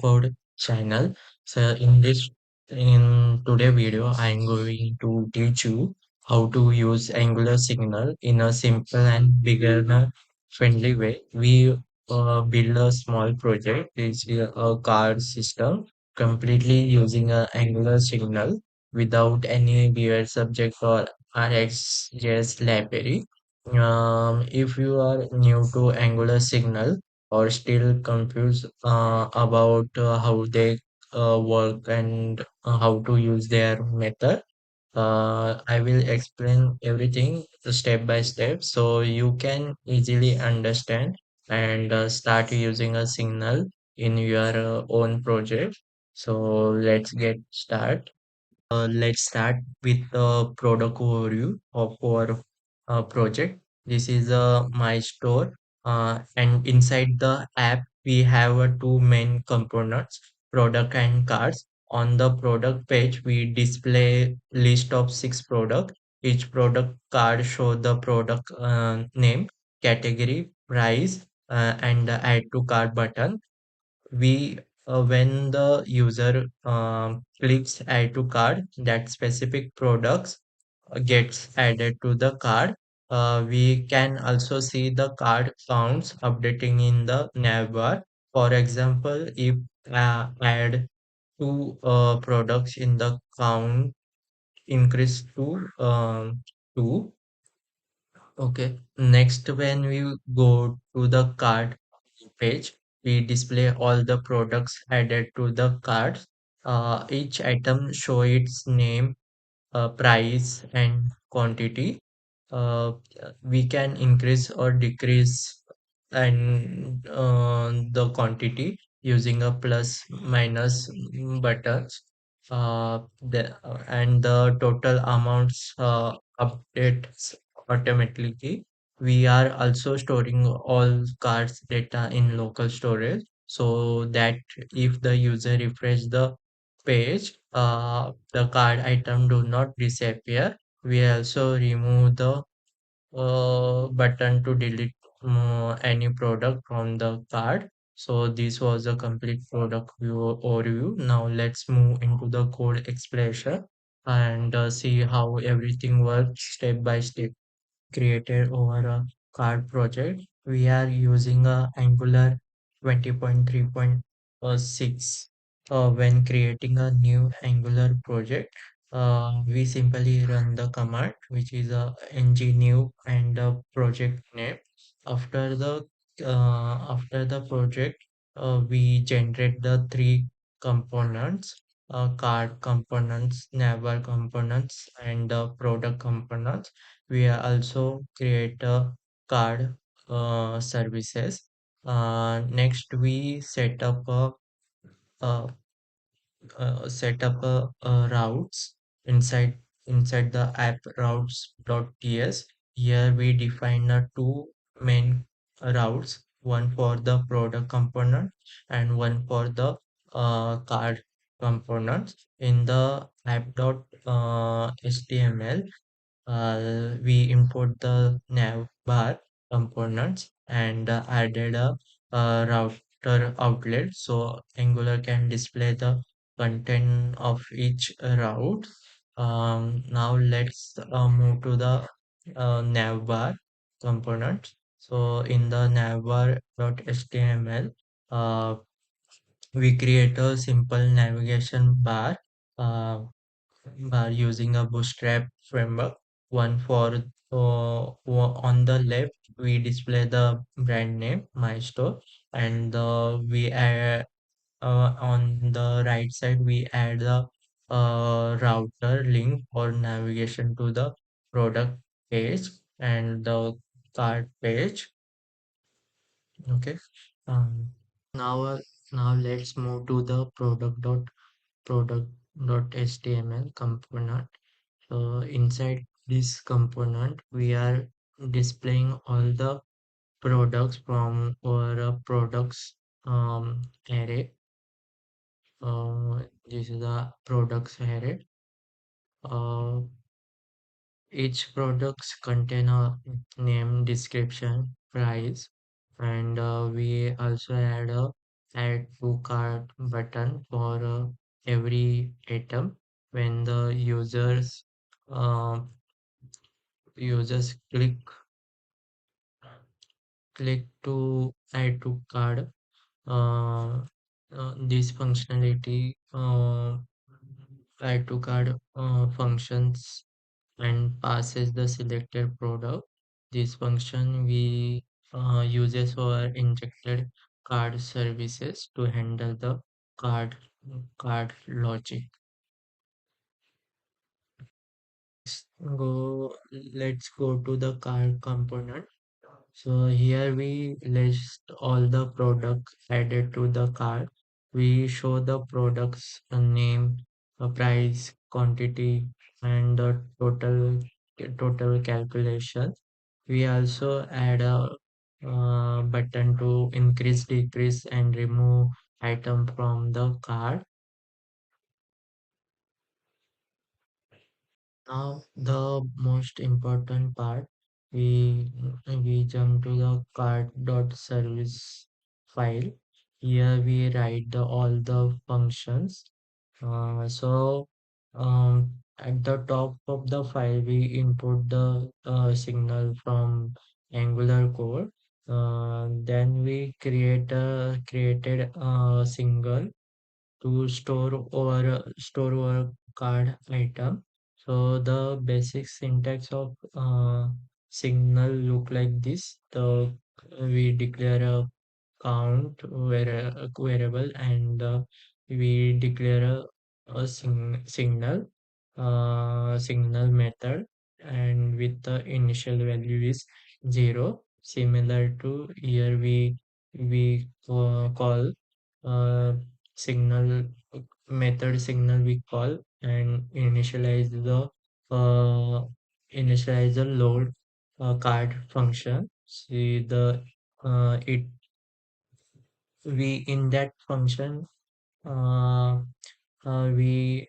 Code channel. So in today video, I'm going to teach you how to use Angular Signal in a simple and beginner friendly way. We build a small project, it's a card system, completely using a Angular Signal without any weird subject or RxJS library. If you are new to Angular Signal or still confused about how they work and how to use their method, I will explain everything step by step so you can easily understand and start using a signal in your own project. So let's get started. Let's start with the product overview of our project. This is my store, and inside the app we have two main components: product and cards. On the product page, we display list of six products. Each product card show the product name, category, price, and the add to cart button. We When the user clicks add to cart, that specific products gets added to the card. We can also see the card counts updating in the navbar. For example, if add two products in the count increase to two. Okay, next when we go to the card page, we display all the products added to the cart. Each item show its name, price, and quantity. Uh, we can increase or decrease and the quantity using a plus minus buttons. And the total amounts updates automatically. We are also storing all cards data in local storage so that if the user refresh the page, the card item do not disappear. We also remove the button to delete any product from the card. So this was a complete product view overview. Now let's move into the code explanation and see how everything works step by step. Created over a card project. We are using a Angular 20.3.6. When creating a new Angular project, we simply run the command, which is a ng-new and the project name. After the project, we generate the three components: card components, navbar components, and the product components. We also create a card services. Next, we a, set up a routes inside the app routes.ts. Here we define two main routes, one for the product component and one for the card components. In the app.html, we import the navbar components and added a router outlet so Angular can display the content of each route. Now let's move to the navbar component. So in the navbar.html, uh, we create a simple navigation uh, bar using a Bootstrap framework. One for on the left, we display the brand name, my store, and we add on the right side we add the router link for navigation to the product page and the cart page. Okay. Um, now, now let's move to the product.html component. Inside this component, we are displaying all the products from our products array. This is the products array. Uh, each products contain a name, description, price, and we also add a add to cart button for every item. When the uh, users click to add to cart, this functionality add to cart functions and passes the selected product. This function we uses for injected card services to handle the card card logic. Go let's go to the card component. So here we list all the products added to the cart. We show the products a name, a price, quantity, and the total calculation. We also add a button to increase, decrease, and remove item from the cart. Now, the most important part, we jump to the card.service file. Here we write all the functions. At the top of the file, we input the signal from Angular core. Then we created a single to store our card item. So the basic syntax of signal look like this. The we declare a count variable and we declare a signal method and with the initial value is 0, similar to here we call uh, signal signal we call and uh, initialize the load card function. See the it we in that function uh, we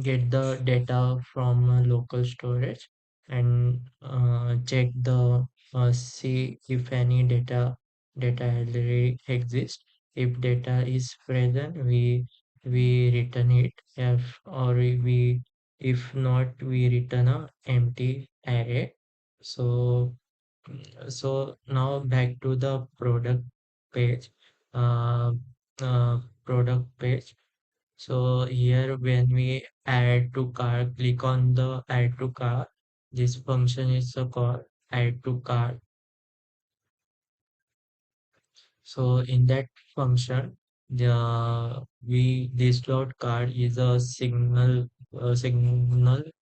get the data from local storage and check the see if any data already exists. If data is present, we return it. If not, we return a empty array. So now back to the page, uh, product page. So here when we add to cart, click on the add to cart. This function is called add to cart. So in that function, this dot card is a signal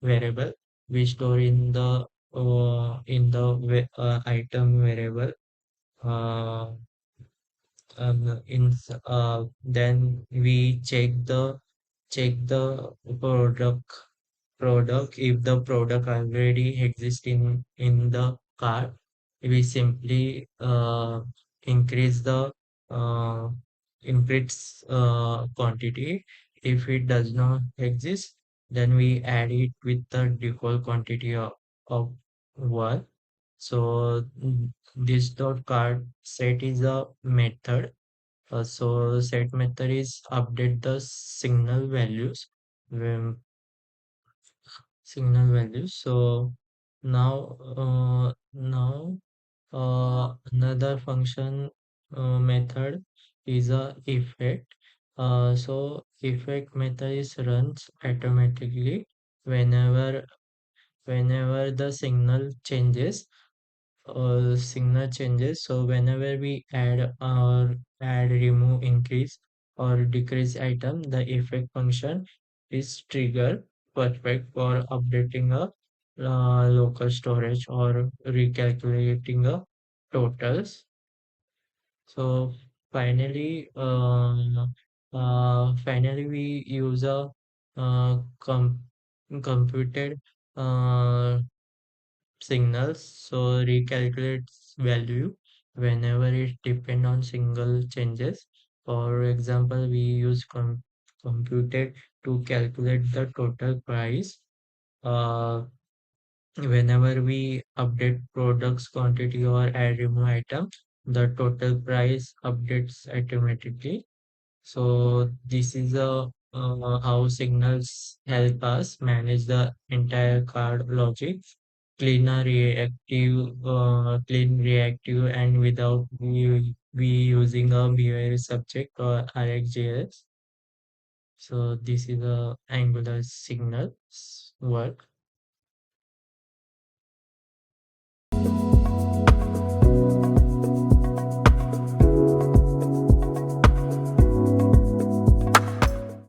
variable we store in the item variable. Uh, then we check the product. If the product already exists in the cart, we simply increase the uh, increase quantity. If it does not exist, then we add it with the default quantity of one. So this dot card set is a method. So set method is update the um, signal values. So now another function method is a effect. So effect method is runs automatically whenever whenever the signal changes. So whenever we add, remove, increase or decrease item, the effect function is triggered, perfect for updating a local storage or recalculating a totals. So finally we use a computed uh, signals, so recalculates value whenever it depend on single changes. For example, we use computed to calculate the total price uh, whenever we update products quantity or add remove item. The total price updates automatically. So this is how signals help us manage the entire card logic, clean, reactive, and without we using a behavior subject or RxJS. So this is a Angular signals work.